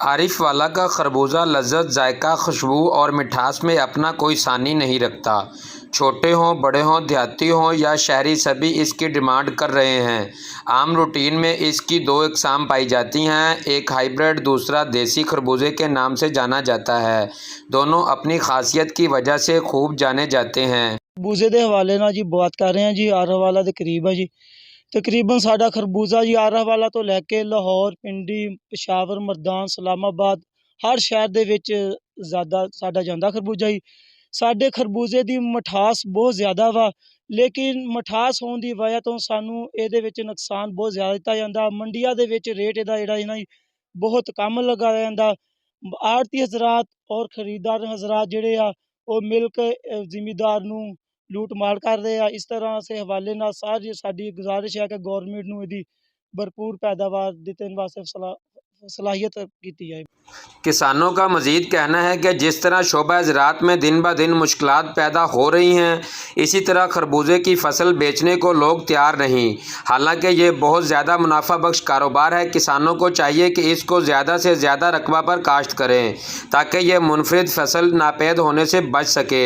आरिफ वाला का खरबूजा लज्जत, जायका, खुशबू और मिठास में अपना कोई सानी नहीं रखता। छोटे हों, बड़े हों, देहाती हों या शहरी, सभी इसकी डिमांड कर रहे हैं। आम रूटीन में इसकी दो इकसाम पाई जाती हैं, एक हाइब्रिड, दूसरा देसी खरबूजे के नाम से जाना जाता है। दोनों अपनी खासियत की वजह से खूब जाने जाते हैं। खरबूजे के हवाले ना जी बात कर रहे हैं जी। आरा वाला के करीब है जी। तकरीबन साडा खरबूजा जी आरा वाला तो लैके लाहौर, पिंडी, पेशावर, मरदान, इस्लामाबाद हर शहर दे विच ज़्यादा साडा जांदा खरबूजा जी। साडे खरबूजे दी मिठास बहुत ज़्यादा वा, लेकिन मिठास होने की वजह तो सानू इहदे विच नुकसान बहुत ज़्यादा दित्ता जांदा। मंडियां दे विच रेट इहदा जेहड़ा है ना जी बहुत कम लगाया जांदा। आड़ती हज़रात और खरीदार हज़रात जिहड़े आ ਉਹ ਮਿਲ ਕੇ ਜ਼ਿਮੀਦਾਰ ਨੂੰ ਲੂਟ ਮਾਰ ਕਰ ਰਹੇ ਆ। ਇਸ ਤਰ੍ਹਾਂ ਸੇ ਹਵਾਲੇ ਨਾਲ ਸਾਰੀ ਸਾਡੀ ਗੁਜ਼ਾਰਿਸ਼ ਹੈ ਕਿ ਗੌਰਮੈਂਟ ਨੂੰ ਇਹਦੀ भरपूर पैदावार देने वास्ते सलाहियत की जाए। किसानों का मज़ीद कहना है कि जिस तरह शोबा ज़राअत में दिन ब दिन मुश्किलात पैदा हो रही हैं, इसी तरह खरबूजे की फसल बेचने को लोग तैयार नहीं। हालांकि ये बहुत ज़्यादा मुनाफा बख्श कारोबार है। किसानों को चाहिए कि इसको ज़्यादा से ज़्यादा रकबा पर काश्त करें ताकि ये मुनफरिद फसल नापैद होने से बच सके।